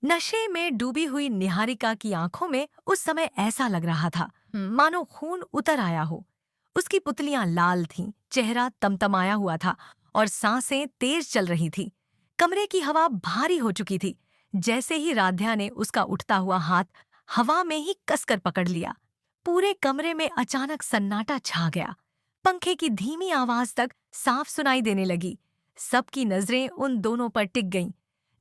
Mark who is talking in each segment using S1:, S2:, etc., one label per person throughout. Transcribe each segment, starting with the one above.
S1: नशे में डूबी हुई निहारिका की आंखों में उस समय ऐसा लग रहा था मानो खून उतर आया हो। उसकी पुतलियां लाल थीं, चेहरा तमतमाया हुआ था और सांसें तेज चल रही थी। कमरे की हवा भारी हो चुकी थी। जैसे ही राध्या ने उसका उठता हुआ हाथ हवा में ही कसकर पकड़ लिया, पूरे कमरे में अचानक सन्नाटा छा गया। पंखे की धीमी आवाज तक साफ सुनाई देने लगी। सबकी नजरें उन दोनों पर टिक गईं।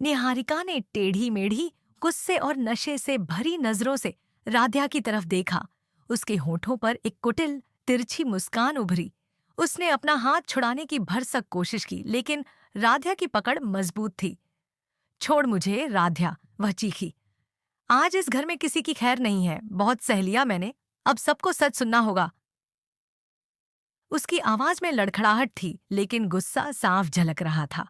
S1: निहारिका ने टेढ़ी मेढ़ी गुस्से और नशे से भरी नजरों से राध्या की तरफ देखा। उसके होठों पर एक कुटिल तिरछी मुस्कान उभरी। उसने अपना हाथ छुड़ाने की भरसक कोशिश की, लेकिन राध्या की पकड़ मजबूत थी। छोड़ मुझे राध्या, वह चीखी। आज इस घर में किसी की खैर नहीं है। बहुत सह लिया मैंने, अब सबको सच सुनना होगा। उसकी आवाज में लड़खड़ाहट थी, लेकिन गुस्सा साफ झलक रहा था।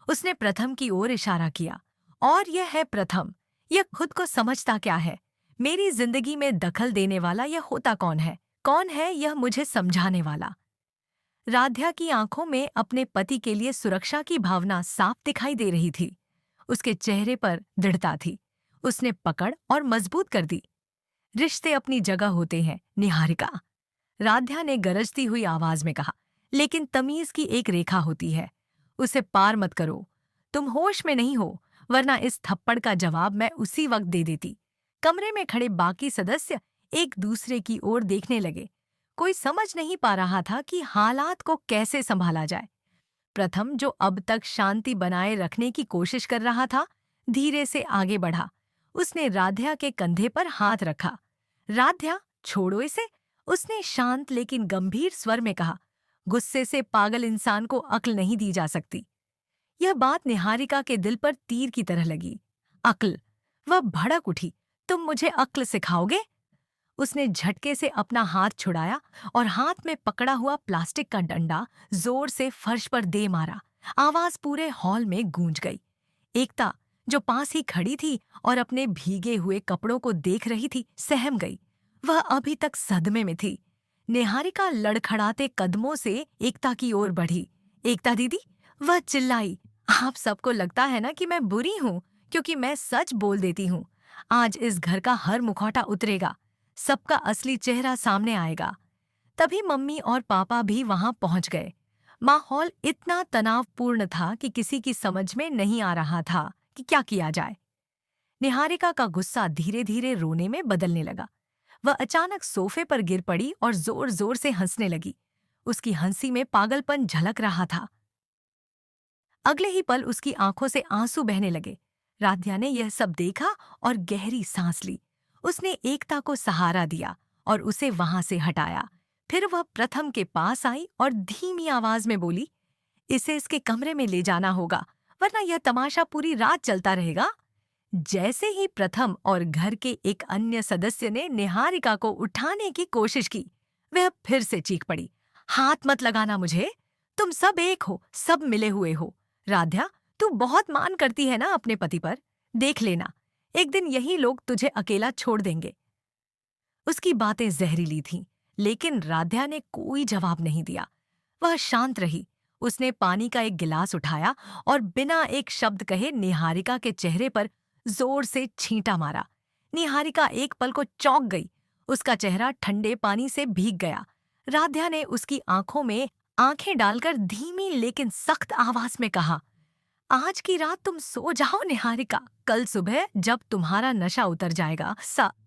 S1: उसने प्रथम की ओर इशारा किया। और यह है प्रथम। यह खुद को समझता क्या है? मेरी जिंदगी में दखल देने वाला यह होता कौन है? कौन है यह मुझे समझाने वाला? राध्या की आंखों में अपने पति के लिए सुरक्षा की भावना साफ दिखाई दे रही थी। उसके चेहरे पर दृढ़ता थी। उसने पकड़ और मजबूत कर दी। रिश्ते अपनी जगह होते हैं, निहारिका, राध्या ने गरजती हुई आवाज में कहा। लेकिन तमीज की एक रेखा होती है, उसे पार मत करो। तुम होश में नहीं हो, वरना इस थप्पड़ का जवाब मैं उसी वक्त दे देती। कमरे में खड़े बाकी सदस्य एक दूसरे की ओर देखने लगे। कोई समझ नहीं पा रहा था कि हालात को कैसे संभाला जाए। प्रथम, जो अब तक शांति बनाए रखने की कोशिश कर रहा था, धीरे से आगे बढ़ा। उसने राध्या के कंधे पर हाथ रखा। राध्या, छोड़ो इसे, उसने शांत लेकिन गंभीर स्वर में कहा। गुस्से से पागल इंसान को अक्ल नहीं दी जा सकती। यह बात निहारिका के दिल पर तीर की तरह लगी। अक्ल? वह भड़क उठी। तुम मुझे अक्ल सिखाओगे? उसने झटके से अपना हाथ छुड़ाया और हाथ में पकड़ा हुआ प्लास्टिक का डंडा जोर से फर्श पर दे मारा। आवाज पूरे हॉल में गूंज गई। एकता, जो पास ही खड़ी थी और अपने भीगे हुए कपड़ों को देख रही थी, सहम गई। वह अभी तक सदमे में थी। निहारिका लड़खड़ाते कदमों से एकता की ओर बढ़ी। एकता दीदी, वह चिल्लाई। आप सबको लगता है ना कि मैं बुरी हूं, क्योंकि मैं सच बोल देती हूँ। आज इस घर का हर मुखौटा उतरेगा, सबका असली चेहरा सामने आएगा। तभी मम्मी और पापा भी वहां पहुंच गए। माहौल इतना तनावपूर्ण था कि किसी की समझ में नहीं आ रहा था कि क्या किया जाए। निहारिका का गुस्सा धीरे धीरे रोने में बदलने लगा। वह अचानक सोफे पर गिर पड़ी और जोर जोर से हंसने लगी। उसकी हंसी में पागलपन झलक रहा था। अगले ही पल उसकी आंखों से आंसू बहने लगे। राध्या ने यह सब देखा और गहरी सांस ली। उसने एकता को सहारा दिया और उसे वहां से हटाया। फिर वह प्रथम के पास आई और धीमी आवाज में बोली, इसे इसके कमरे में ले जाना होगा, वरना यह तमाशा पूरी रात चलता रहेगा। जैसे ही प्रथम और घर के एक अन्य सदस्य ने निहारिका को उठाने की कोशिश की, वह फिर से चीख पड़ी। हाथ मत लगाना मुझे, तुम सब एक हो, सब मिले हुए हो। राध्या, तू बहुत मान करती है ना अपने पति पर। देख लेना, एक दिन यही लोग तुझे अकेला छोड़ देंगे। उसकी बातें जहरीली थीं, लेकिन राध्या ने कोई जवाब नहीं दिया। वह शांत रही। उसने पानी का एक गिलास उठाया और बिना एक शब्द कहे निहारिका के चेहरे पर जोर से छींटा मारा। निहारिका एक पल को चौंक गई। उसका चेहरा ठंडे पानी से भीग गया। राध्या ने उसकी आंखों में आंखें डालकर धीमी लेकिन सख्त आवाज में कहा, आज की रात तुम सो जाओ निहारिका। कल सुबह जब तुम्हारा नशा उतर जाएगा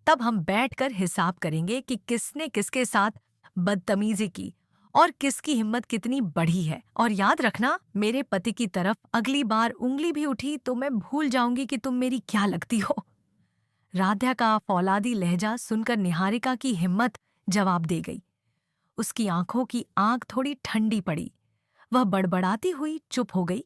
S1: तब हम बैठकर हिसाब करेंगे कि किसने किसके साथ बदतमीजी की और किसकी हिम्मत कितनी बढ़ी है। और याद रखना, मेरे पति की तरफ अगली बार उंगली भी उठी तो मैं भूल जाऊंगी कि तुम मेरी क्या लगती हो। राध्या का फौलादी लहजा सुनकर निहारिका की हिम्मत जवाब दे गई। उसकी आंखों की आग थोड़ी ठंडी पड़ी। वह बड़बड़ाती हुई चुप हो गई।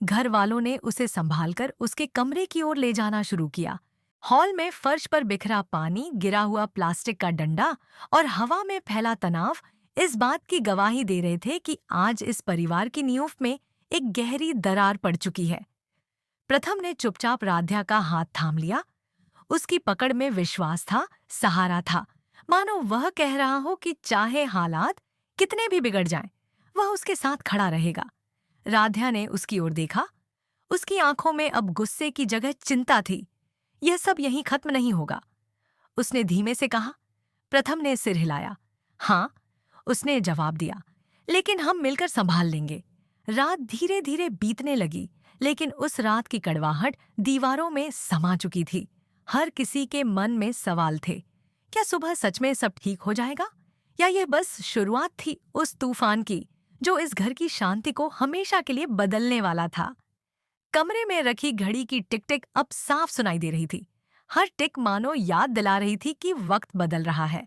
S1: घर वालों ने उसे संभालकर उसके कमरे की ओर ले जाना शुरू किया। हॉल में फर्श पर बिखरा पानी, गिरा हुआ प्लास्टिक का डंडा और हवा में फैला तनाव इस बात की गवाही दे रहे थे कि आज इस परिवार की नींव में एक गहरी दरार पड़ चुकी है। प्रथम ने चुपचाप राध्या का हाथ थाम लिया। उसकी पकड़ में विश्वास था, सहारा था, मानो वह कह रहा हो कि चाहे हालात कितने भी बिगड़ जाएं, वह उसके साथ खड़ा रहेगा। राध्या ने उसकी ओर देखा। उसकी आंखों में अब गुस्से की जगह चिंता थी। यह सब यहीं खत्म नहीं होगा, उसने धीमे से कहा। प्रथम ने सिर हिलाया। हाँ, उसने जवाब दिया, लेकिन हम मिलकर संभाल लेंगे। रात धीरे धीरे बीतने लगी, लेकिन उस रात की कड़वाहट दीवारों में समा चुकी थी। हर किसी के मन में सवाल थे। क्या सुबह सच में सब ठीक हो जाएगा, या यह बस शुरुआत थी उस तूफान की जो इस घर की शांति को हमेशा के लिए बदलने वाला था। कमरे में रखी घड़ी की टिक टिक अब साफ सुनाई दे रही थी। हर टिक मानो याद दिला रही थी कि वक्त बदल रहा है,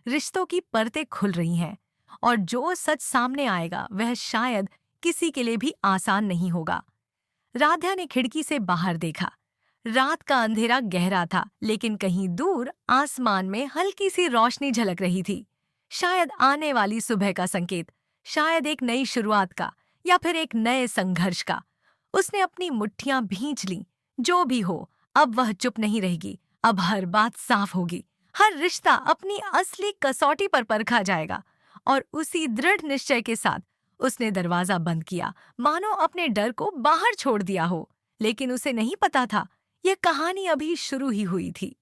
S1: रिश्तों की परतें खुल रही हैं, और जो सच सामने आएगा वह शायद किसी के लिए भी आसान नहीं होगा। राधा ने खिड़की से बाहर देखा। रात का अंधेरा गहरा था, लेकिन कहीं दूर आसमान में हल्की सी रोशनी झलक रही थी। शायद आने वाली सुबह का संकेत, शायद एक नई शुरुआत का, या फिर एक नए संघर्ष का। उसने अपनी मुट्ठियां भींच लीं। जो भी हो, अब वह चुप नहीं रहेगी। अब हर बात साफ होगी। हर रिश्ता अपनी असली कसौटी पर परखा जाएगा। और उसी दृढ़ निश्चय के साथ उसने दरवाजा बंद किया, मानो अपने डर को बाहर छोड़ दिया हो। लेकिन उसे नहीं पता था, यह कहानी अभी शुरू ही हुई थी।